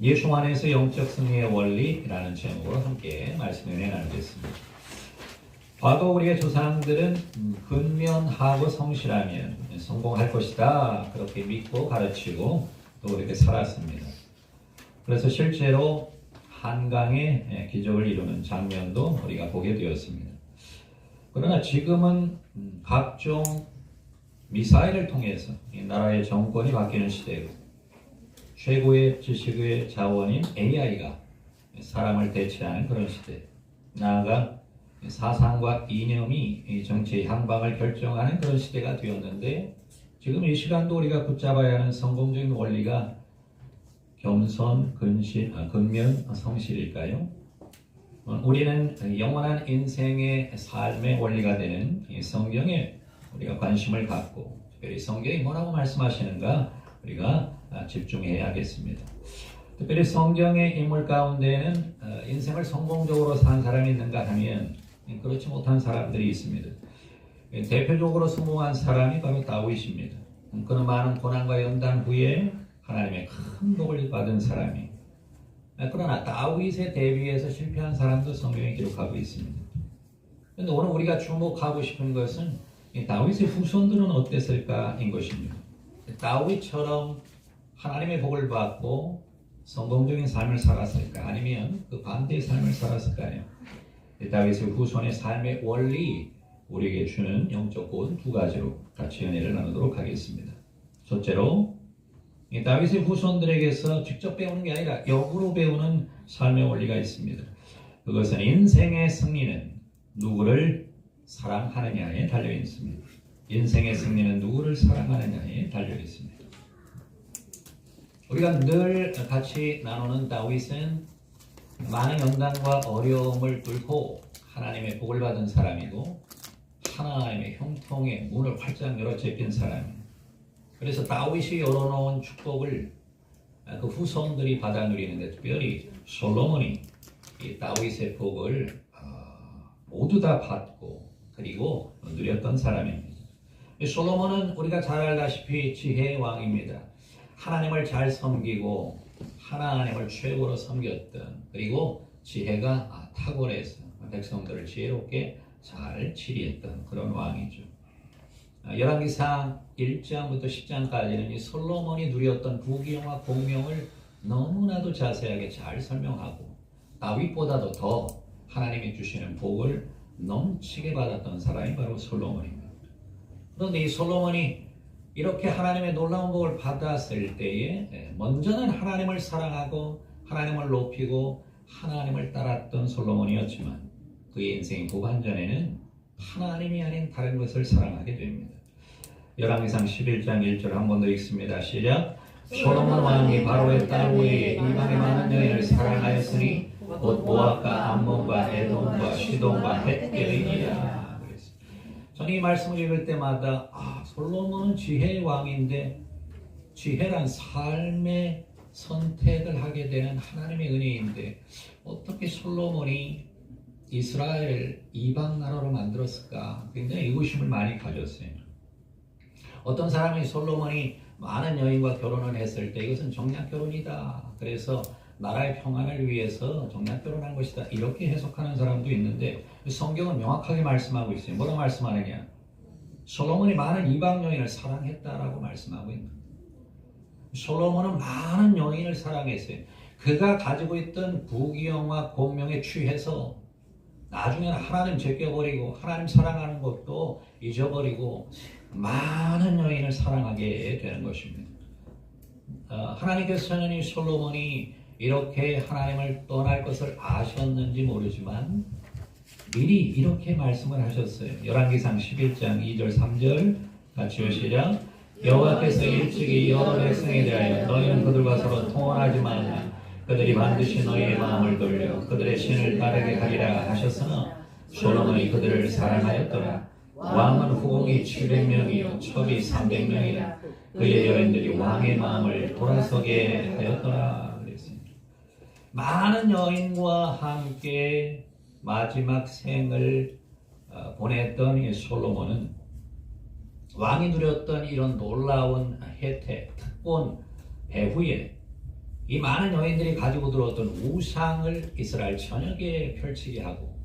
예수 안에서 영적 승리의 원리라는 제목으로 함께 말씀을 나누겠습니다. 과거 우리의 조상들은 근면하고 성실하면 성공할 것이다 그렇게 믿고 가르치고 또 그렇게 살았습니다. 그래서 실제로 한강의 기적을 이루는 장면도 우리가 보게 되었습니다. 그러나 지금은 각종 미사일을 통해서 이 나라의 정권이 바뀌는 시대고 최고의 지식의 자원인 AI가 사람을 대체하는 그런 시대, 나아가 사상과 이념이 정치의 향방을 결정하는 그런 시대가 되었는데, 지금 이 시간도 우리가 붙잡아야 하는 성공적인 원리가 겸손, 근면, 성실일까요? 우리는 영원한 인생의 삶의 원리가 되는 이 성경에 우리가 관심을 갖고, 특별히 성경이 뭐라고 말씀하시는가 우리가 집중해야겠습니다. 특별히 성경의 인물 가운데는 인생을 성공적으로 산 사람이 있는가 하면 그렇지 못한 사람들이 있습니다. 대표적으로 성공한 사람이 바로 다윗입니다. 그는 많은 고난과 연단 후에 하나님의 큰 복을 받은 사람이, 그러나 다윗에 대비해서 실패한 사람도 성경에 기록하고 있습니다. 그런데 오늘 우리가 주목하고 싶은 것은 다윗의 후손들은 어땠을까인 것입니다. 다윗처럼 하나님의 복을 받고 성공적인 삶을 살았을까, 아니면 그 반대의 삶을 살았을까요? 다윗의 후손의 삶의 원리, 우리에게 주는 영적 고은 두 가지로 같이 은혜를 나누도록 하겠습니다. 첫째로, 다윗의 후손들에게서 직접 배우는 게 아니라 역으로 배우는 삶의 원리가 있습니다. 그것은 인생의 승리는 누구를 사랑하느냐에 달려 있습니다. 인생의 승리는 누구를 사랑하느냐에 달려 있습니다. 우리가 늘 같이 나누는 다윗은 많은 연단과 어려움을 뚫고 하나님의 복을 받은 사람이고, 하나님의 형통의 문을 활짝 열어 제낀 사람입니다. 그래서 다윗이 열어놓은 축복을 그 후손들이 받아 누리는데, 특별히 솔로몬이 이 다윗의 복을 모두 다 받고 그리고 누렸던 사람입니다. 솔로몬은 우리가 잘 알다시피 지혜의 왕입니다. 하나님을 잘 섬기고 하나님을 최고로 섬겼던, 그리고 지혜가 탁월해서 백성들을 지혜롭게 잘 치리했던 그런 왕이죠. 열왕기상 1장부터 10장까지는 이 솔로몬이 누렸던 부귀영화 공명을 너무나도 자세하게 잘 설명하고, 다윗보다도 더 하나님이 주시는 복을 넘치게 받았던 사람이 바로 솔로몬입니다. 그런데 이 솔로몬이 이렇게 하나님의 놀라운 복을 받았을 때에 먼저는 하나님을 사랑하고 하나님을 높이고 하나님을 따랐던 솔로몬이었지만, 그의 인생 후반전에는 하나님이 아닌 다른 것을 사랑하게 됩니다. 열왕기상 11장 1절 한 번 더 읽습니다. 시작. 솔로몬 왕이 바로의 딸 외에 이방의 많은 여인을 사랑하였으니 곧 모압과 암몬과 에돔과 시돈과 헷겔이니라. 저는 이 말씀을 읽을 때마다 솔로몬은 지혜의 왕인데, 지혜란 삶의 선택을 하게 되는 하나님의 은혜인데 어떻게 솔로몬이 이스라엘을 이방 나라로 만들었을까, 굉장히 의구심을 많이 가졌어요. 어떤 사람이 솔로몬이 많은 여인과 결혼을 했을 때 이것은 정략 결혼이다, 그래서 나라의 평안을 위해서 정략 결혼한 것이다, 이렇게 해석하는 사람도 있는데, 성경은 명확하게 말씀하고 있어요. 뭐라고 말씀하느냐? 솔로몬이 많은 이방 여인을 사랑했다라고 말씀하고 있는 거예요. 솔로몬은 많은 여인을 사랑했어요. 그가 가지고 있던 부귀영화 공명에 취해서 나중에는 하나님 제껴버리고 하나님 사랑하는 것도 잊어버리고 많은 여인을 사랑하게 되는 것입니다. 하나님께서는 이 솔로몬이 이렇게 하나님을 떠날 것을 아셨는지 모르지만 미리 이렇게 말씀을 하셨어요. 열왕기상 11장 2절 3절 같이 시작. 여호와께서 일찍이 여러 백성에 대하여 너희는 그들과 서로 통혼하지 말라. 그들이 반드시 너희의 마음을 돌려 그들의 신을 따르게 하리라 하셨으나 솔로몬이 그들을 사랑하였더라. 왕은 후궁이 700명이요 첩이 300명이라. 그의 여인들이 왕의 마음을 돌아서게 하였더라. 그랬습니다. 많은 여인과 함께 마지막 생을 보냈던 이 솔로몬은 왕이 누렸던 이런 놀라운 혜택, 특권, 배후에 이 많은 여인들이 가지고 들어왔던 우상을 이스라엘 전역에 펼치게 하고,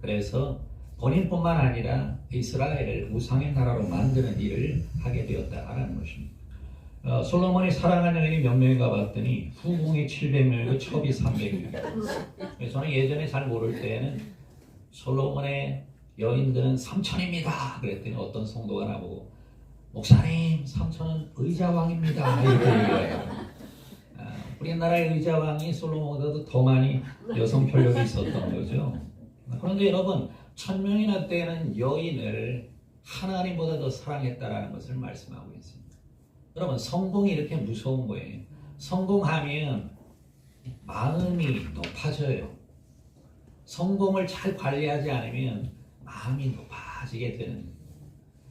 그래서 본인뿐만 아니라 이스라엘을 우상의 나라로 만드는 일을 하게 되었다라는 것입니다. 솔로몬이 사랑한 여인이 몇 명인가 봤더니 후궁이 700명이고 첩이 300명. 저는 예전에 잘 모를 때에는 솔로몬의 여인들은 3천입니다. 그랬더니 어떤 성도가 나보고, 목사님 3천은 의자왕입니다. 이렇게 얘기해요. 우리나라의 의자왕이 솔로몬보다도 더 많이 여성 편력이 있었던 거죠. 그런데 여러분, 1000명이나 되는 여인을 하나님보다 더 사랑했다라는 것을 말씀하고 있습니다. 여러분, 성공이 이렇게 무서운 거예요. 성공하면 마음이 높아져요. 성공을 잘 관리하지 않으면 마음이 높아지게 되는 거예요.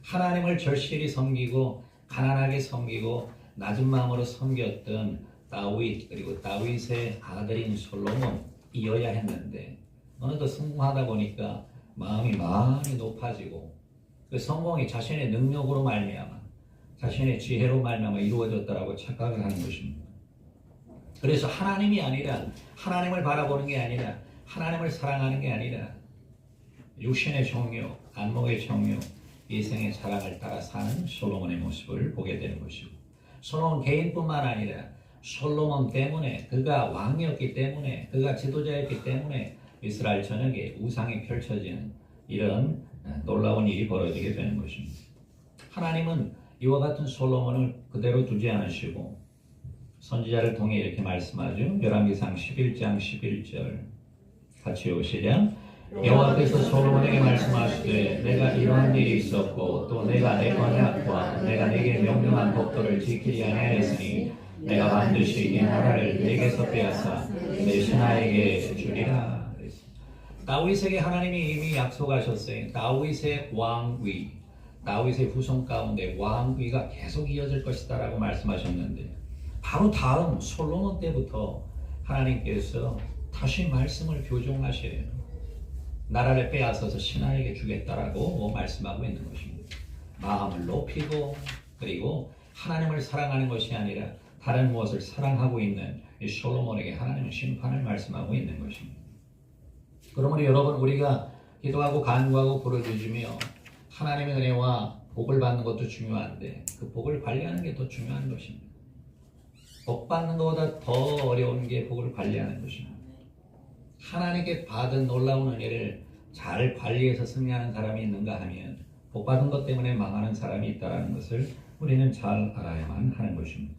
하나님을 절실히 섬기고 가난하게 섬기고 낮은 마음으로 섬겼던 다윗, 그리고 다윗의 아들인 솔로몬이어야 했는데 어느덧 성공하다 보니까 마음이 많이 높아지고 그 성공이 자신의 능력으로 말미암아 자신의 지혜로 말미암아 이루어졌다라고 착각을 하는 것입니다. 그래서 하나님이 아니라, 하나님을 바라보는 게 아니라, 하나님을 사랑하는 게 아니라 육신의 정욕, 안목의 정욕, 이생의 사랑을 따라 사는 솔로몬의 모습을 보게 되는 것이고, 솔로몬 개인뿐만 아니라 솔로몬 때문에, 그가 왕이었기 때문에, 그가 지도자였기 때문에 이스라엘 전역에 우상이 펼쳐지는 이런 놀라운 일이 벌어지게 되는 것입니다. 하나님은 이와 같은 솔로몬을 그대로 두지 않으시고 선지자를 통해 이렇게 말씀하죠. 열왕기상 11장 11절 같이 오시자. 여호와께서 솔로몬에게 말씀하시되 내가 이러한 일이 있었고 또 내가 내 언약과 내가 내게 명령한 법도를 지키지 아니하였으니 내가 반드시 이 나라를 내게서 빼앗아 내 신하에게 주리라. 다윗에게 하나님이 이미 약속하셨어요. 다윗의 왕위, 다윗의 후손 가운데 왕위가 계속 이어질 것이다 라고 말씀하셨는데, 바로 다음 솔로몬 때부터 하나님께서 다시 말씀을 교정하셔요. 나라를 빼앗아서 신하에게 주겠다라고 말씀하고 있는 것입니다. 마음을 높이고, 그리고 하나님을 사랑하는 것이 아니라 다른 무엇을 사랑하고 있는 이 솔로몬에게 하나님은 심판을 말씀하고 있는 것입니다. 그러므로 여러분, 우리가 기도하고 간구하고 부르짖으며 하나님의 은혜와 복을 받는 것도 중요한데 그 복을 관리하는 게 더 중요한 것입니다. 복 받는 것보다 더 어려운 게 복을 관리하는 것입니다. 하나님께 받은 놀라운 은혜를 잘 관리해서 승리하는 사람이 있는가 하면 복 받은 것 때문에 망하는 사람이 있다는 것을 우리는 잘 알아야만 하는 것입니다.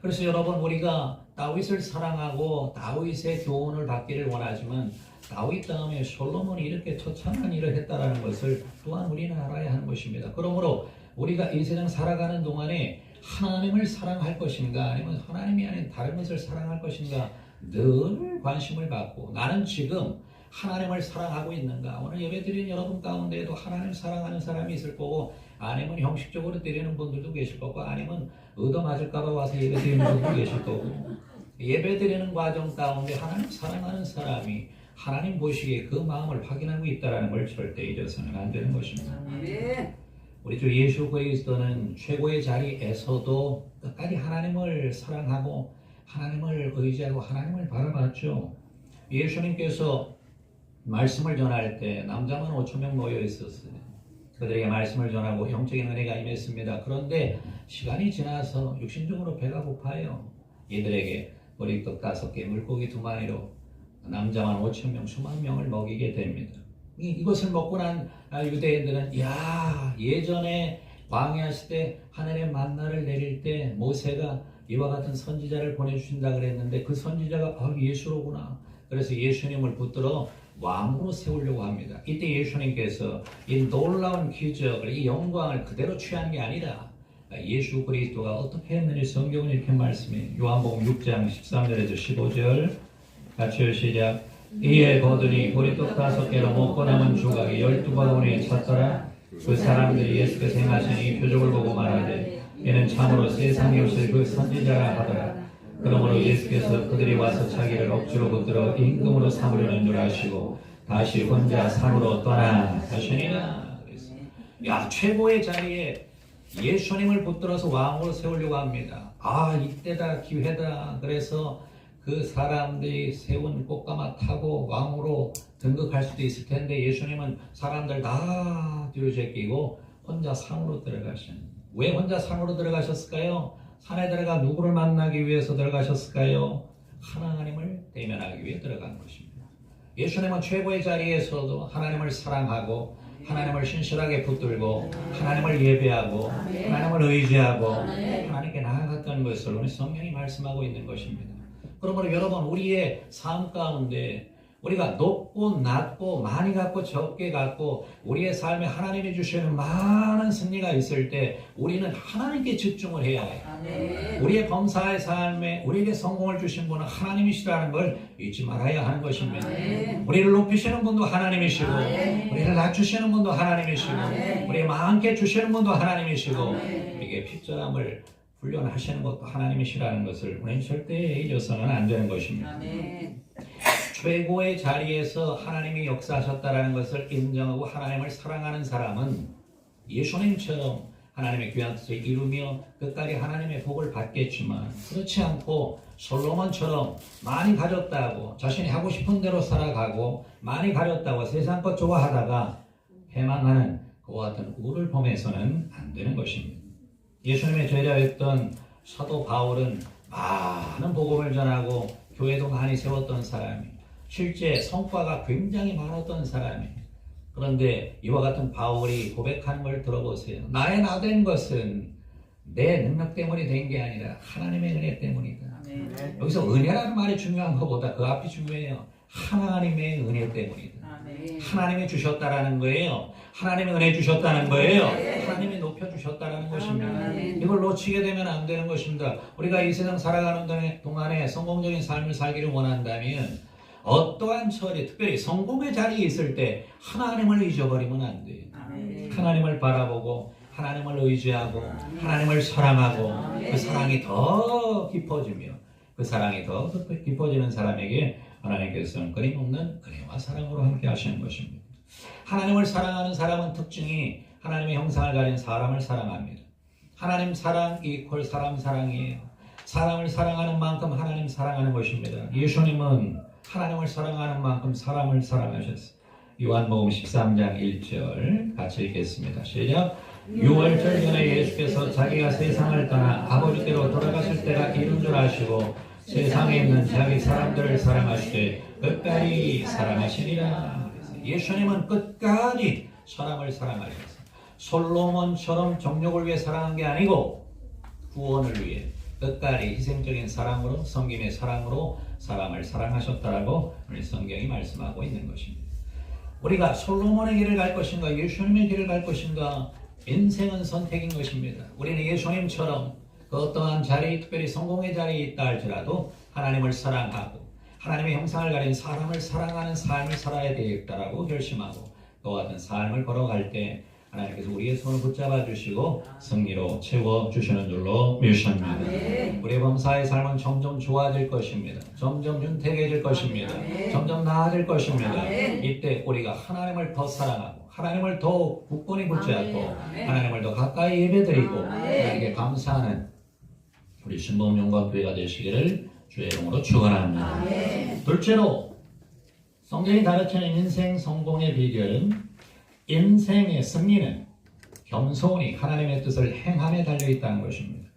그래서 여러분, 우리가 다윗을 사랑하고 다윗의 교훈을 받기를 원하지만 다윗 다음에 솔로몬이 이렇게 처참한 일을 했다는 것을 또한 우리는 알아야 하는 것입니다. 그러므로 우리가 이 세상 살아가는 동안에 하나님을 사랑할 것인가 아니면 하나님이 아닌 다른 것을 사랑할 것인가 늘 관심을 갖고, 나는 지금 하나님을 사랑하고 있는가. 오늘 예배드리는 여러분 가운데에도 하나님을 사랑하는 사람이 있을 거고, 아니면 형식적으로 드리는 분들도 계실 거고, 아니면 얻어맞을까 봐 와서 예배드리는 분들도 계실 거고, 예배드리는 과정 가운데 하나님 사랑하는 사람이 하나님 보시기에 그 마음을 확인하고 있다는 걸 절대 잊어서는 안 되는 것입니다. 우리 주 예수 그리스도는 최고의 자리에서도 끝까지 하나님을 사랑하고 하나님을 의지하고 하나님을 바라봤죠. 예수님께서 말씀을 전할 때 남자만 5,000명 모여 있었어요. 그들에게 말씀을 전하고 영적인 은혜가 임했습니다. 그런데 시간이 지나서 육신적으로 배가 고파요. 이들에게 보리떡 5개, 물고기 2마리로 남자만 5,000명, 수만 명을 먹이게 됩니다. 이것을 먹고 난 유대인들은, 야, 예전에 광야 시대 하늘의 만나를 내릴 때 모세가 이와 같은 선지자를 보내주신다 그랬는데 그 선지자가 예수로구나. 그래서 예수님을 붙들어 왕으로 세우려고 합니다. 이때 예수님께서 이 놀라운 기적을, 이 영광을 그대로 취한 게 아니라 예수 그리스도가 어떻게 했느냐 성경은 이렇게 말씀해요. 요한복음 6장 13절에서 15절 같이 시작. 이에 거두니 보리떡 5개로 먹고 남은 조각이 12바구니에 찼더라. 그 사람들이 예수께서 행하신 이 표적을 보고 말하되 이는 참으로 세상에 오실 그 선지자라 하더라. 그러므로 예수께서 그들이 와서 자기를 억지로 붙들어 임금으로 삼으려는 줄 아시고 다시 혼자 산으로 떠나가시니라. 야, 최고의 자리에 예수님을 붙들어서 왕으로 세우려고 합니다. 아, 이때다, 기회다. 그래서 그 사람들이 세운 꽃가마 타고 왕으로 등극할 수도 있을 텐데 예수님은 사람들 다 뒤로 제끼고 혼자 산으로 들어가신. 왜 혼자 산으로 들어가셨을까요? 산에 들어가 누구를 만나기 위해서 들어가셨을까요? 하나님을 대면하기 위해 들어간 것입니다. 예수님은 최고의 자리에서도 하나님을 사랑하고 하나님을 신실하게 붙들고 하나님을 예배하고 하나님을 의지하고 하나님께 나아갔던 것을 오늘 성경이 말씀하고 있는 것입니다. 그러므로 여러분 우리의 삶 가운데 우리가 높고 낮고 많이 갖고 적게 갖고 우리의 삶에 하나님이 주시는 많은 승리가 있을 때 우리는 하나님께 집중을 해야 해요. 우리의 범사의 삶에 우리에게 성공을 주신 분은 하나님이시라는 걸 잊지 말아야 하는 것입니다. 우리를 높이시는 분도 하나님이시고 우리를 낮추시는 분도 하나님이시고 우리에게 많게 주시는 분도 하나님이시고 우리에게 필요함을 훈련하시는 것도 하나님이시라는 것을 우리는 절대 잊어서는 안 되는 것입니다. 최고의 자리에서 하나님이 역사하셨다는 것을 인정하고 하나님을 사랑하는 사람은 예수님처럼 하나님의 귀한 뜻을 이루며 끝까지 하나님의 복을 받겠지만 그렇지 않고 솔로몬처럼 많이 가졌다고 자신이 하고 싶은 대로 살아가고 많이 가졌다고 세상 것 좋아하다가 패망하는 그와 같은 우를 범해서는 안 되는 것입니다. 예수님의 제자였던 사도 바울은 많은 복음을 전하고 교회도 많이 세웠던 사람이 실제 성과가 굉장히 많았던 사람이 그런데 이와 같은 바울이 고백하는 걸 들어보세요. 나의 나된 것은 내 능력 때문이 된 게 아니라 하나님의 은혜 때문이다. 여기서 은혜라는 말이 중요한 것보다 그 앞이 중요해요. 하나님의 은혜 때문이다. 하나님이 주셨다라는 거예요. 하나님이 은혜 주셨다는 거예요. 하나님이 높여주셨다는 것입니다. 이걸 놓치게 되면 안 되는 것입니다. 우리가 이 세상 살아가는 동안에 성공적인 삶을 살기를 원한다면 어떠한 처지, 특별히 성공의 자리에 있을 때 하나님을 잊어버리면 안 돼요. 하나님을 바라보고 하나님을 의지하고 하나님을 사랑하고 그 사랑이 더 깊어지며 그 사랑이 더 깊어지는 사람에게 하나님께서는 끊임없는 은혜와 사랑으로 함께 하시는 것입니다. 하나님을 사랑하는 사람은 특징이 하나님의 형상을 가진 사람을 사랑합니다. 하나님 사랑 이퀄 사람 사랑이에요. 사람을 사랑하는 만큼 하나님 사랑하는 것입니다. 예수님은 하나님을 사랑하는 만큼 사람을 사랑하셨어요. 요한복음 13장 1절 같이 읽겠습니다. 시작. 6월절 전에 예수께서 자기가 세상을 떠나 아버지께로 돌아가실 때가 이른 줄 아시고 세상에 있는 자기 사람들을 사랑하시되 끝까지 사랑하시니라. 예수님은 끝까지 사람을 사랑하셨어요. 솔로몬처럼 정욕을 위해 사랑한 게 아니고 구원을 위해 끝까지 희생적인 사랑으로 섬김의 사랑으로 사람을 사랑하셨다라고 우리 성경이 말씀하고 있는 것입니다. 우리가 솔로몬의 길을 갈 것인가 예수님의 길을 갈 것인가 인생은 선택인 것입니다. 우리는 예수님처럼 그 어떠한 자리, 특별히 성공의 자리에 있다 할지라도 하나님을 사랑하고 하나님의 형상을 가진 사람을 사랑하는 삶을 살아야 되겠다라고 결심하고 그와 같은 삶을 걸어갈 때 하나님께서 우리의 손을 붙잡아 주시고 승리로 채워주시는 줄로 믿습니다. 우리의 범사의 삶은 점점 좋아질 것입니다. 점점 윤택해질 것입니다. 점점 나아질 것입니다. 이때 우리가 하나님을 더 사랑하고 하나님을 더 굳건히 붙잡고 하나님을 더 가까이 예배드리고 하나님께 감사하는 우리 신봉용과교회가 되시기를 주의 이름으로 축원합니다. 둘째로 성경이 가르치는 인생 성공의 비결은 인생의 승리는 겸손히 하나님의 뜻을 행함에 달려있다는 것입니다.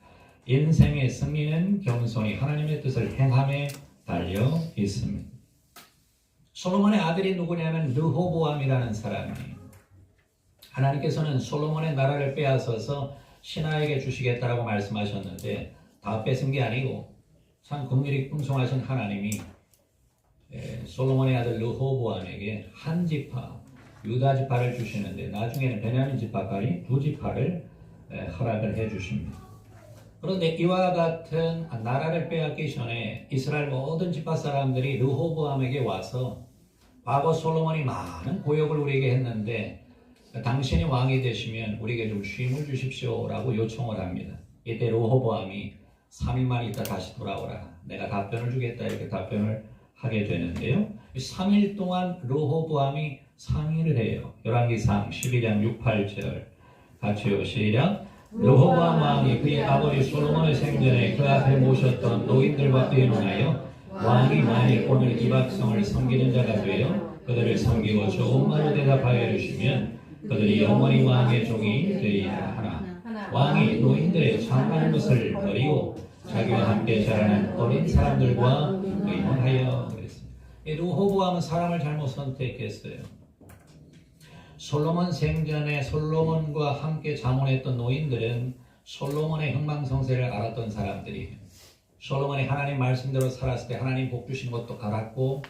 인생의 승리는 겸손히 하나님의 뜻을 행함에 달려있습니다. 솔로몬의 아들이 누구냐면 르호보암이라는 사람이에요. 하나님께서는 솔로몬의 나라를 빼앗아서 신하에게 주시겠다라고 말씀하셨는데 다 뺏은 게 아니고 참 긍휼이 풍성하신 하나님이 솔로몬의 아들 르호보암에게 한 지파 유다 지파를 주시는데 나중에는 베냐민 지파까지 두 지파를 허락을 해주십니다. 그런데 이와 같은 나라를 빼앗기 전에 이스라엘 모든 지파 사람들이 르호보암에게 와서 과거 솔로몬이 많은 고역을 우리에게 했는데 당신이 왕이 되시면 우리에게 좀 쉼을 주십시오라고 요청을 합니다. 이때 르호보암이 3일만 있다 다시 돌아오라. 내가 답변을 주겠다 이렇게 답변을 하게 되는데요. 3일 동안 르호보암이 상의를 해요. 열왕기상 12장 6, 8절 같이요. 시작. 르호보암 왕이 그의 아버지 솔로몬의 생전에 그 앞에 모셨던 노인들과 의논하여 왕이 만일 오늘 이 백성을 섬기는 자가 되어 그들을 섬기고 좋은 말로 대답하여 이르시면 그들이 영원히 왕의 종이 되리라 하나 왕이 노인들의 장하는 것을 버리고 자기와 함께 자라는 어린 사람들과 의논하여 그랬습니다. 르호보암은 사람을 잘못 선택했어요. 솔로몬 생전에 솔로몬과 함께 자문했던 노인들은 솔로몬의 흥망성쇠를 알았던 사람들이에요. 솔로몬이 하나님 말씀대로 살았을 때 하나님 복 주신 것도 알았고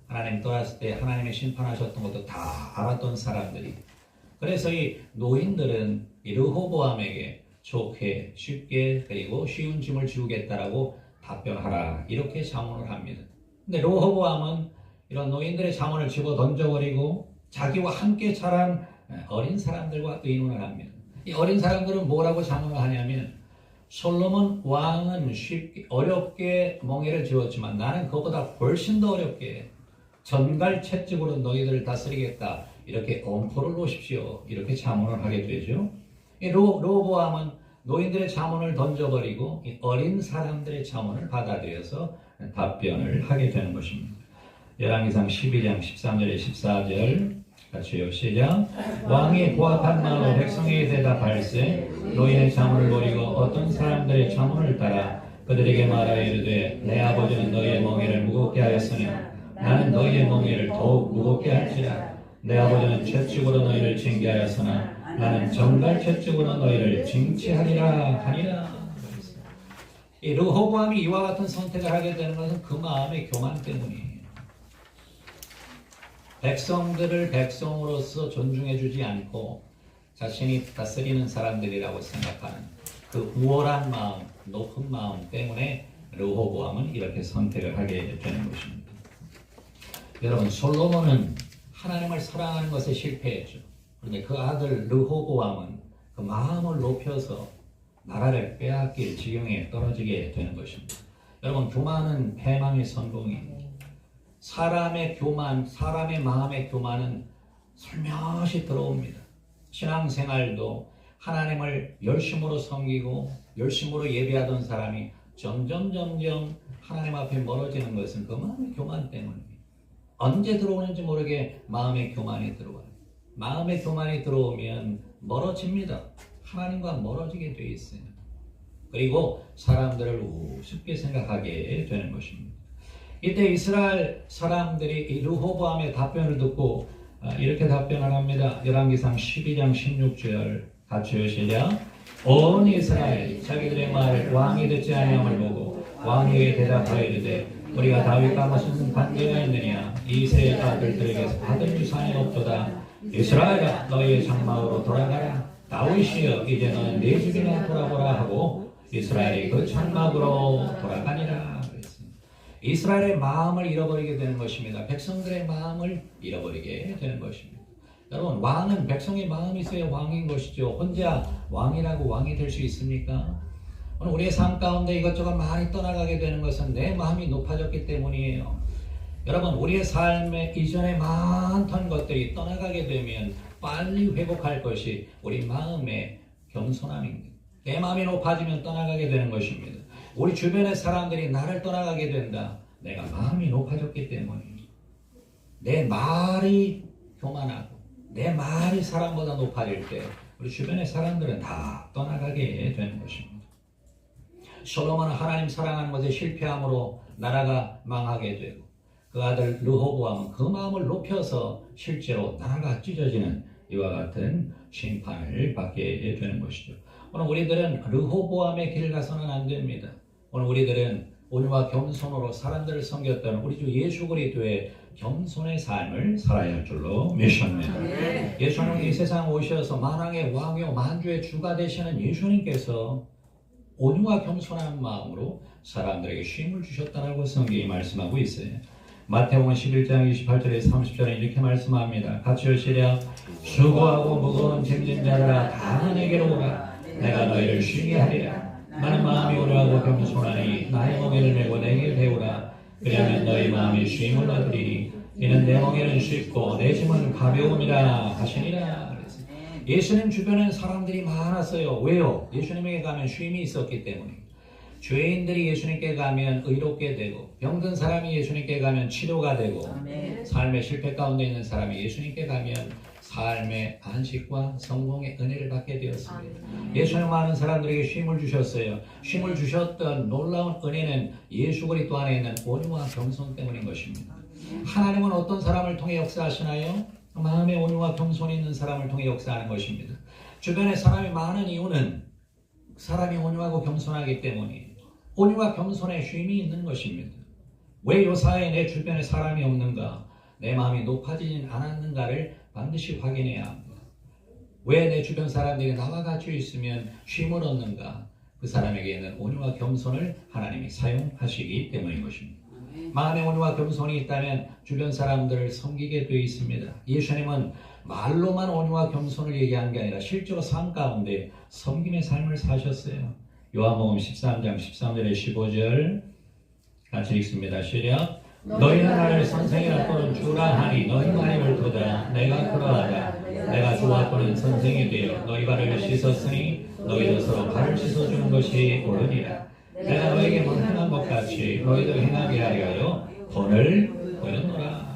하나님 떠났을 때 하나님의 심판하셨던 것도 다 알았던 사람들이. 그래서 이 노인들은 이 르호보암에게 좋게 쉽게 그리고 쉬운 짐을 지우겠다라고 답변하라 이렇게 자문을 합니다. 근데 르호보암은 이런 노인들의 자문을 집어 던져버리고 자기와 함께 자란 어린 사람들과 의논을 합니다. 이 어린 사람들은 뭐라고 자문을 하냐면 솔로몬 왕은 쉽게 어렵게 멍에를 지었지만 나는 그것보다 훨씬 더 어렵게 전갈 채찍으로 너희들을 다스리겠다. 이렇게 엄포를 놓으십시오. 이렇게 자문을 하게 되죠. 르호보암은 노인들의 자문을 던져버리고 이 어린 사람들의 자문을 받아들여서 답변을 하게 되는 것입니다. 열왕기상 12장 13절에 14절 같이요. 시작. 왕이 보합한 마음으로 백성에게 대답할세 너희의 자문을 버리고 어떤 사람들의 자문을 따라 그들에게 말하여 이르되 내 아버지는 너희의 멍에를 무겁게 하였으니 나는 너희의 멍에를 더욱 무겁게 할지라. 내 아버지는 채찍으로 너희를 징계하였으나 나는 정갈 채찍으로 너희를 징치하리라 하니라. 이 르호보암이 이와 같은 선택을 하게 되는 것은 그 마음의 교만 때문이에요. 백성들을 백성으로서 존중해주지 않고 자신이 다스리는 사람들이라고 생각하는 그 우월한 마음, 높은 마음 때문에 르호보암은 이렇게 선택을 하게 되는 것입니다. 여러분, 솔로몬은 하나님을 사랑하는 것에 실패했죠. 그런데 그 아들 르호보암은 그 마음을 높여서 나라를 빼앗길 지경에 떨어지게 되는 것입니다. 여러분, 교만은 패망의 선봉이에요. 사람의 교만, 사람의 마음의 교만은 살며시 들어옵니다. 신앙생활도 하나님을 열심으로 섬기고 열심으로 예배하던 사람이 점점 하나님 앞에 멀어지는 것은 그 마음의 교만 때문입니다. 언제 들어오는지 모르게 마음의 교만이 들어와요. 마음의 교만이 들어오면 멀어집니다. 하나님과 멀어지게 돼 있어요. 그리고 사람들을 우습게 생각하게 되는 것입니다. 이때 이스라엘 사람들이 이 르호보암의 답변을 듣고 이렇게 답변을 합니다. 열왕기상 12장 16절 같이 시작. 온 이스라엘 자기들의 말을 왕이 듣지 아니함을 보고 왕에게 대답하여 이르되 우리가 다윗과 무슨 관계가 있느냐. 이새의 아들들에게서 받은 유산이 없도다. 이스라엘아 너희의 장막으로 돌아가라. 다윗이여 이제 너는 네 집이나 돌아보라 하고 이스라엘이 그 장막으로 돌아가니라. 이스라엘의 마음을 잃어버리게 되는 것입니다. 백성들의 마음을 잃어버리게 되는 것입니다. 여러분, 왕은 백성의 마음이 있어야 왕인 것이죠. 혼자 왕이라고 왕이 될 수 있습니까? 오늘 우리의 삶 가운데 이것저것 많이 떠나가게 되는 것은 내 마음이 높아졌기 때문이에요. 여러분, 우리의 삶에 이전에 많던 것들이 떠나가게 되면 빨리 회복할 것이 우리 마음의 겸손함입니다. 내 마음이 높아지면 떠나가게 되는 것입니다. 우리 주변의 사람들이 나를 떠나가게 된다. 내가 마음이 높아졌기 때문입니다. 내 말이 교만하고 내 말이 사람보다 높아질 때 우리 주변의 사람들은 다 떠나가게 되는 것입니다. 솔로몬은 하나님 사랑하는 것에 실패함으로 나라가 망하게 되고 그 아들 르호보암은 그 마음을 높여서 실제로 나라가 찢어지는 이와 같은 심판을 받게 되는 것이죠. 오늘 우리들은 르호보암의 길을 가서는 안 됩니다. 오늘 우리들은 온유와 겸손으로 사람들을 섬겼던 우리 주 예수 그리스도의 겸손의 삶을 살아야 할 줄로 믿습니다. 예수님 이 세상 오셔서 만왕의 왕이요 만주의 주가 되시는 예수님께서 온유와 겸손한 마음으로 사람들에게 쉼을 주셨다라고 성경이 말씀하고 있어요. 마태복음 11장 28절에 30절에 이렇게 말씀합니다. 같이 시작. 수고하고 무거운 짐진 자들아 다 내게로 오라. 내가 너희를 쉬게 하리라. 나는 마음이 온유하고 겸손하니 나의 멍에를 메고 내게 배우라. 그러면 너희 마음이 쉼을 얻으리니 이는 내 멍에는 쉽고 내 짐은 가벼움이라 하시니라. 예수님 주변엔 사람들이 많았어요. 왜요? 예수님에게 가면 쉼이 있었기 때문입니다. 죄인들이 예수님께 가면 의롭게 되고 병든 사람이 예수님께 가면 치료가 되고 삶의 실패 가운데 있는 사람이 예수님께 가면 삶의 안식과 성공의 은혜를 받게 되었습니다. 예수님 많은 사람들에게 쉼을 주셨어요. 쉼을 주셨던 놀라운 은혜는 예수 그리스도 안에 있는 온유와 겸손 때문인 것입니다. 하나님은 어떤 사람을 통해 역사하시나요? 마음의 온유와 겸손이 있는 사람을 통해 역사하는 것입니다. 주변에 사람이 많은 이유는 사람이 온유하고 겸손하기 때문이에요. 온유와 겸손에 쉼이 있는 것입니다. 왜 요사이에 내 주변에 사람이 없는가? 내 마음이 높아지진 않았는가를 반드시 확인해야 합니다. 왜 내 주변 사람들이 나와 같이 있으면 쉼을 얻는가? 그 사람에게는 온유와 겸손을 하나님이 사용하시기 때문인 것입니다. 마음에 온유와 겸손이 있다면 주변 사람들을 섬기게 되어 있습니다. 예수님은 말로만 온유와 겸손을 얘기한 게 아니라 실제로 삶 가운데 섬김의 삶을 사셨어요. 요한복음 13장 13절에 15절 같이 읽습니다. 시작. 너희는 나를 선생이라 또는 주라 하니 너희만 이를도다. 내가 그러하다. 내가 주와 또는 선생이 되어 너희 발을 씻었으니 너희도 서로 발을 씻어주는 것이 옳으니라. 내가 너에게 행한 것 같이 너희도 행하게 하려 본을 보였노라.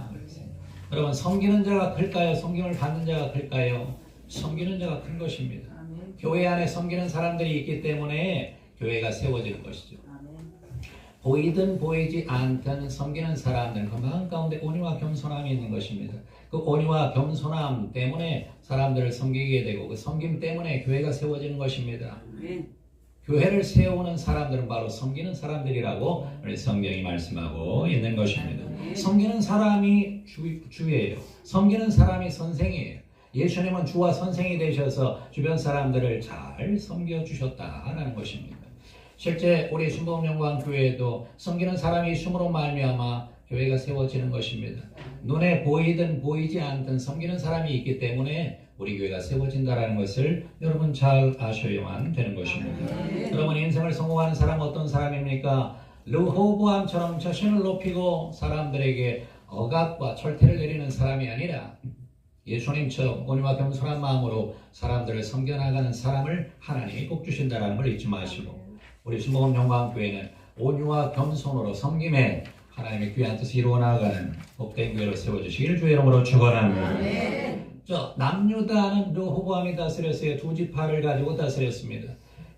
여러분, 섬기는 자가 클까요? 섬김을 받는 자가 클까요? 섬기는 자가 큰 것입니다. 교회 안에 섬기는 사람들이 있기 때문에 교회가 세워지는 것이죠. 보이든 보이지 않든 섬기는 사람들은 그 마음 가운데 온유와 겸손함이 있는 것입니다. 그 온유와 겸손함 때문에 사람들을 섬기게 되고 그 섬김 때문에 교회가 세워지는 것입니다. 교회를 세우는 사람들은 바로 섬기는 사람들이라고 우리 성경이 말씀하고 있는 것입니다. 섬기는 사람이 주예요. 섬기는 사람이 선생이에요. 예수님은 주와 선생이 되셔서 주변 사람들을 잘 섬겨주셨다라는 것입니다. 실제 우리 순복음영광교회에도 섬기는 사람이 있음으로 말미암아 교회가 세워지는 것입니다. 눈에 보이든 보이지 않든 섬기는 사람이 있기 때문에 우리 교회가 세워진다는 것을 여러분 잘 아셔야만 되는 것입니다. 여러분, 인생을 성공하는 사람은 어떤 사람입니까? 르호보암처럼 자신을 높이고 사람들에게 억압과 철퇴를 내리는 사람이 아니라 예수님처럼 온유와 겸손한 마음으로 사람들을 섬겨나가는 사람을 하나님이 꼭 주신다는 걸 잊지 마시고, 우리 순복음영광교회는 온유와 겸손으로 섬김에 하나님의 귀한 뜻을 이루어 나가는 복된 교회로 세워주시기를 주의 이름으로 축원합니다. 남유다는 르호보암이 다스렸어요. 두 지파를 가지고 다스렸습니다.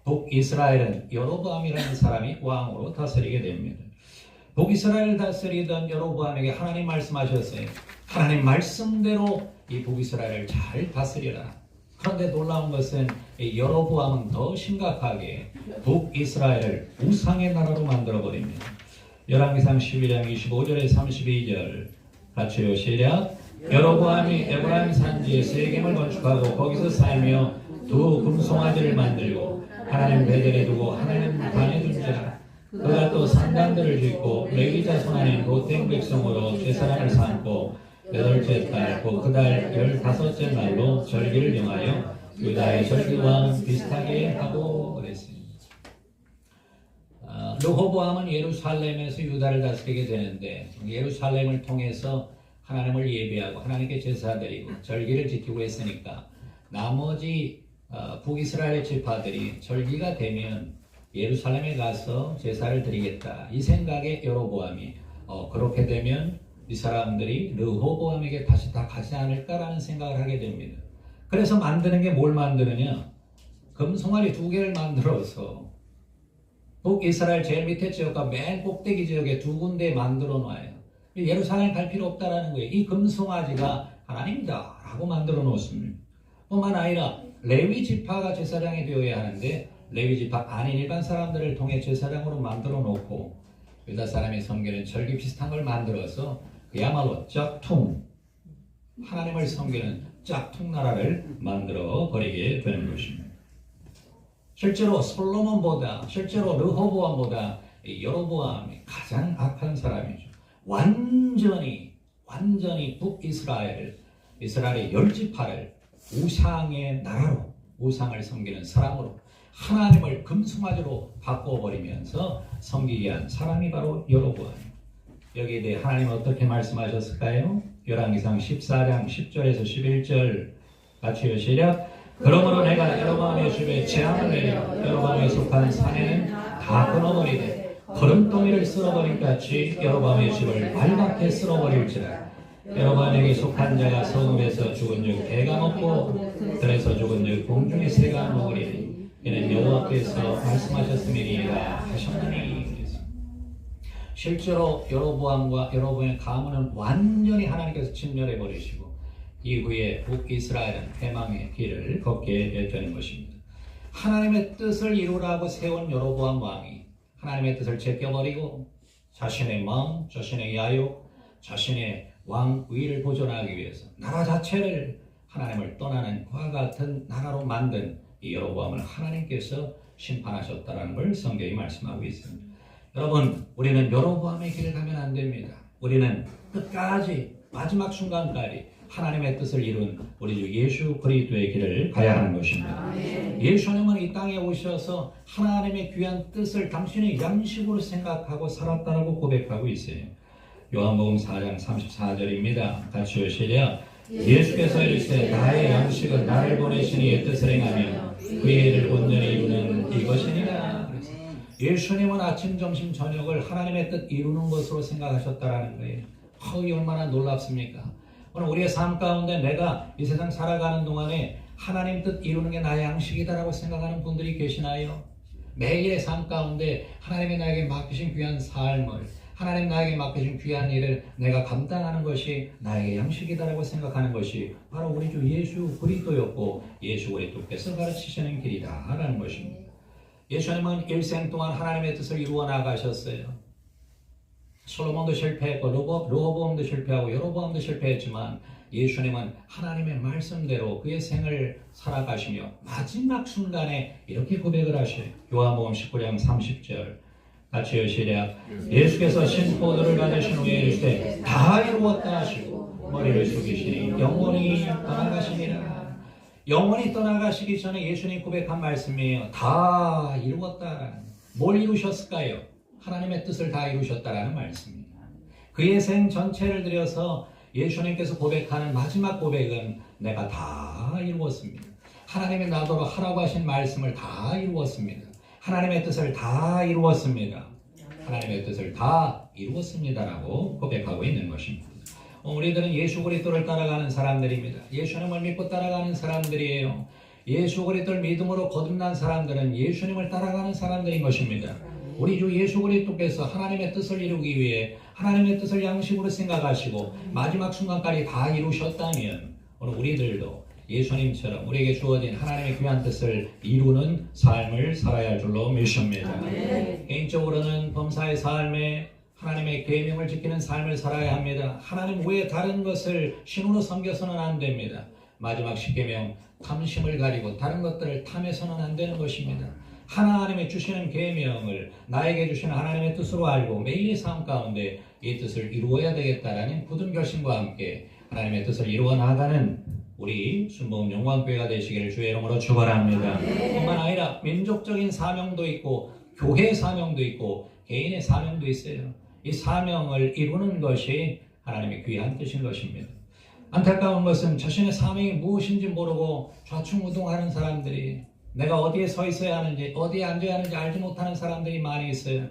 북이스라엘은 여로보암이라는 사람이 왕으로 다스리게 됩니다. 북이스라엘을 다스리던 여로보암에게 하나님 말씀하셨어요. 하나님 말씀대로 이 북이스라엘을 잘 다스려라. 그런데 놀라운 것은 여로보암은 더 심각하게 북이스라엘을 우상의 나라로 만들어버립니다. 열왕기상 12장 25절에 32절 같이요. 시작. 여로보암이 에브라임 산지에 세겜을 건축하고 거기서 살며 두 금송아지를 만들고 하나님 베델에 두고 하나님 단에 둔지라. 그가 또 산당들을 짓고 레위 자손 아닌 고택 백성으로 제사장을 삼고 여덟째 달 곧 그달 15째 날로 절기를 정하여 유다의 절기와 비슷하게 하고 그랬습니다. 르호보암은 예루살렘에서 유다를 다스리게 되는데 예루살렘을 통해서 하나님을 예배하고 하나님께 제사드리고 절기를 지키고 했으니까 나머지 북이스라엘 지파들이 절기가 되면 예루살렘에 가서 제사를 드리겠다. 이 생각에 여로보암이 그렇게 되면 이 사람들이 르호보암에게 다시 다 가지 않을까라는 생각을 하게 됩니다. 그래서 만드는 게 뭘 만드느냐? 금송아리 2개를 만들어서 북이스라엘 제일 밑에 지역과 맨 꼭대기 지역에 2군데 만들어 놔요. 예루살렘 갈 필요 없다라는 거예요. 이 금송아지가 하나님이다 라고 만들어 놓습니다. 뿐만 아니라 레위 지파가 제사장이 되어야 하는데 레위 지파 아닌 일반 사람들을 통해 제사장으로 만들어 놓고 유다 사람이 섬기는 절기 비슷한 걸 만들어서 그야말로 짝퉁, 하나님을 섬기는 짝퉁 나라를 만들어 버리게 되는 것입니다. 실제로 솔로몬보다, 실제로 르호보암보다 여로보암이 가장 악한 사람이죠. 완전히 북이스라엘의 10지파를 우상의 나라로, 우상을 섬기는 사람으로 하나님을 금송아지로 바꿔버리면서 섬기게 한 사람이 바로 여로보암입니다. 여기에 대해 하나님은 어떻게 말씀하셨을까요? 열왕기상 14장 10절에서 11절 같이요. 시작. 그러므로 내가 여로보암의 집에 재앙을 내려 여로보암에 속한 산에는 다 끊어버리되 거름덩이를 쓸어버린 같이 여로보암의 집을 말갛게 쓸어버릴지라. 여로보암에게 속한 자가 성읍에서 죽은즉 개가 먹고 들에서 죽은즉 공중의 새가 먹으리니 이는 여호와께서 말씀하셨음이니이다 하셨나니. 실제로 여로보암과 여로보암의 가문은 완전히 하나님께서 진멸해 버리시고 이후에 북이스라엘은 패망의 길을 걷게 되는 것입니다. 하나님의 뜻을 이루라고 세운 여로보암 왕이 하나님의 뜻을 제껴버리고 자신의 마음, 자신의 야욕, 자신의 왕위를 보존하기 위해서 나라 자체를 하나님을 떠나는 그와 같은 나라로 만든 이 여로보암을 하나님께서 심판하셨다는 걸 성경이 말씀하고 있습니다. 여러분, 우리는 여로보암의 길을 가면 안 됩니다. 우리는 끝까지 마지막 순간까지 하나님의 뜻을 이룬 우리 주 예수 그리스도의 길을 가야 하는 것입니다. 예수님은 이 땅에 오셔서 하나님의 귀한 뜻을 당신의 양식으로 생각하고 살았다고 고백하고 있어요. 요한복음 4장 34절입니다. 같이 읽으시려. 예수께서 이르시되 나의 양식은 나를 보내신 이의 뜻을 행하며 그의 일을 온전히 이루는 이것이니라. 예수님은 아침, 점심, 저녁을 하나님의 뜻 이루는 것으로 생각하셨다라는 거예요. 이 얼마나 놀랍습니까? 오늘 우리의 삶 가운데 내가 이 세상 살아가는 동안에 하나님 뜻 이루는 게 나의 양식이다라고 생각하는 분들이 계시나요? 매일의 삶 가운데 하나님이 나에게 맡기신 귀한 삶을, 하나님 나에게 맡기신 귀한 일을 내가 감당하는 것이 나의 양식이다라고 생각하는 것이 바로 우리 주 예수 그리스도였고 예수 그리스도께서 가르치시는 길이다라는 것입니다. 예수님은 일생 동안 하나님의 뜻을 이루어 나가셨어요. 솔로몬도 실패했고 르호보암도 실패하고 여로보암도 실패했지만 예수님은 하나님의 말씀대로 그의 생을 살아가시며 마지막 순간에 이렇게 고백을 하셔요. 요한복음 19장 30절 같이 시작. 예수께서 신포도를 받으신 후에 이르시되 다 이루었다 하시고 머리를 숙이시니 영원히 떠나가시니라. 영원히 떠나가시기 전에 예수님 고백한 말씀이에요. 다 이루었다라는. 뭘 이루셨을까요? 하나님의 뜻을 다 이루셨다라는 말씀입니다. 그의 생 전체를 들여서 예수님께서 고백하는 마지막 고백은 내가 다 이루었습니다. 하나님이 나더러 하라고 하신 말씀을 다 이루었습니다. 하나님의 뜻을 다 이루었습니다. 하나님의 뜻을 다 이루었습니다라고 고백하고 있는 것입니다. 우리들은 예수 그리스도를 따라가는 사람들입니다. 예수님을 믿고 따라가는 사람들이에요. 예수 그리스도를 믿음으로 거듭난 사람들은 예수님을 따라가는 사람들인 것입니다. 우리 주 예수 그리스도께서 하나님의 뜻을 이루기 위해 하나님의 뜻을 양식으로 생각하시고 마지막 순간까지 다 이루셨다면 오늘 우리들도 예수님처럼 우리에게 주어진 하나님의 귀한 뜻을 이루는 삶을 살아야 할 줄로 믿습니다. 개인적으로는 범사의 삶에 하나님의 계명을 지키는 삶을 살아야 합니다. 하나님 외에 다른 것을 신으로 섬겨서는 안 됩니다. 마지막 십계명 탐심을 가리고 다른 것들을 탐해서는 안 되는 것입니다. 하나님의 주시는 계명을 나에게 주시는 하나님의 뜻으로 알고 매일의 삶 가운데 이 뜻을 이루어야 되겠다라는 굳은 결심과 함께 하나님의 뜻을 이루어 나가는 우리 순복음 영광교회가 되시기를 주의 이름으로 축원합니다. 뿐만 아니라 민족적인 사명도 있고 교회의 사명도 있고 개인의 사명도 있어요. 이 사명을 이루는 것이 하나님의 귀한 뜻인 것입니다. 안타까운 것은 자신의 사명이 무엇인지 모르고 좌충우동하는 사람들이 내가 어디에 서 있어야 하는지 어디에 앉아야 하는지 알지 못하는 사람들이 많이 있어요.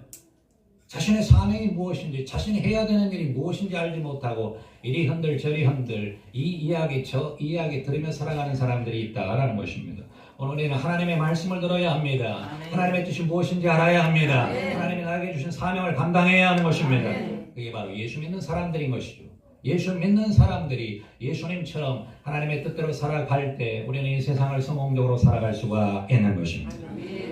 자신의 사명이 무엇인지 자신이 해야 되는 일이 무엇인지 알지 못하고 이리 흔들 저리 흔들 이 이야기 저 이야기 들으며 살아가는 사람들이 있다라는 것입니다. 오늘 우리는 하나님의 말씀을 들어야 합니다. 하나님의 뜻이 무엇인지 알아야 합니다. 하나님이 나에게 주신 사명을 감당해야 하는 것입니다. 그게 바로 예수 믿는 사람들인 것이죠. 예수 믿는 사람들이 예수님처럼 하나님의 뜻대로 살아갈 때 우리는 이 세상을 성공적으로 살아갈 수가 있는 것입니다.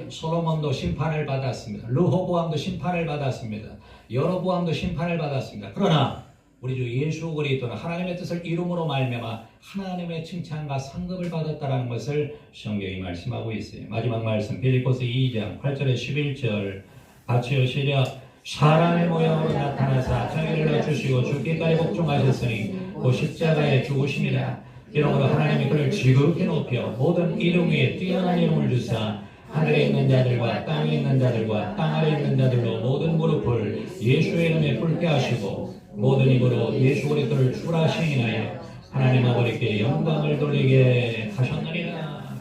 솔로몬도 심판을 받았습니다. 르호보암도 심판을 받았습니다. 여로보암도 심판을 받았습니다. 그러나 우리 주 예수 그리스도는 하나님의 뜻을 이룸으로 말미암아 하나님의 칭찬과 상급을 받았다는 것을 성경이 말씀하고 있어요. 마지막 말씀 빌립보서 2장 8절에 11절 같이 읽으시려. 사람의 모양으로 나타나사 자기를 낮추시고 죽기까지 복종하셨으니 그 십자가에 죽으심이라. 이러므로 하나님이 그를 지극히 높여 모든 이름 위에 뛰어난 이름을 주사 하늘에 있는 자들과 땅에 있는 자들과 땅 아래 있는 자들로 모든 무릎을 예수의 이름에 꿇게 하시고 모든 입으로 예수 그리스도를 주라 시인하여 하나님 아버지께 영광을 돌리게 하셨느니라.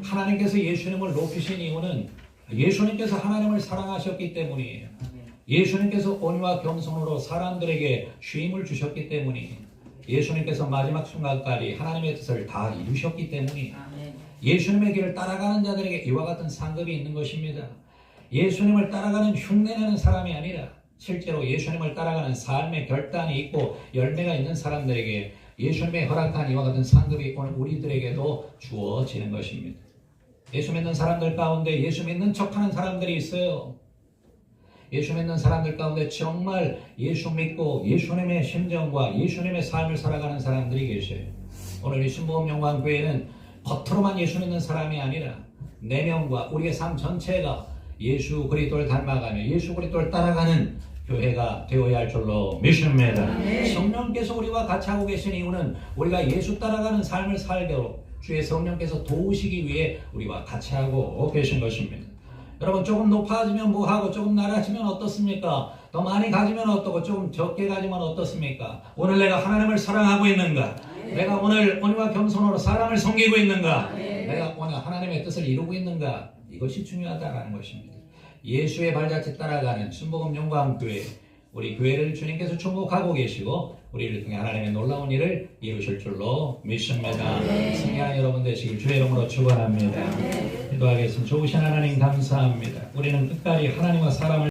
하나님께서 예수님을 높이신 이유는 예수님께서 하나님을 사랑하셨기 때문이에요. 예수님께서 온유와 겸손으로 사람들에게 쉼을 주셨기 때문이에요. 예수님께서 마지막 순간까지 하나님의 뜻을 다 이루셨기 때문이에요. 예수님의 길을 따라가는 자들에게 이와 같은 상급이 있는 것입니다. 예수님을 따라가는 흉내내는 사람이 아니라 실제로 예수님을 따라가는 삶의 결단이 있고 열매가 있는 사람들에게 예수님의 허락한 이와 같은 상급이 오늘 우리들에게도 주어지는 것입니다. 예수 믿는 사람들 가운데 예수 믿는 척하는 사람들이 있어요. 예수 믿는 사람들 가운데 정말 예수 믿고 예수님의 심정과 예수님의 삶을 살아가는 사람들이 계셔요. 오늘 이 순복음영광교회는 겉으로만 예수 믿는 사람이 아니라 내면과 우리의 삶 전체가 예수 그리스도를 닮아가며 예수 그리스도를 따라가는 교회가 되어야 할 줄로 믿습니다. 성령께서 우리와 같이 하고 계신 이유는 우리가 예수 따라가는 삶을 살도록 주의 성령께서 도우시기 위해 우리와 같이 하고 계신 것입니다. 여러분 조금 높아지면 뭐하고 조금 낮아지면 어떻습니까? 더 많이 가지면 어떻고 조금 적게 가지면 어떻습니까? 오늘 내가 하나님을 사랑하고 있는가? 내가 오늘 온유와 겸손으로 사람을 섬기고 있는가? 내가 오늘 하나님의 뜻을 이루고 있는가? 이것이 중요하다는 것입니다. 예수의 발자취 따라가는 순복음영광교회, 우리 교회를 주님께서 축복하고 계시고 우리를 통해 하나님의 놀라운 일을 이루실 줄로 믿습니다. 승리하는 여러분 되시길 주의 이름으로 축원합니다. 기도하겠습니다. 좋으신 하나님 감사합니다. 우리는 끝까지 하나님과 사람을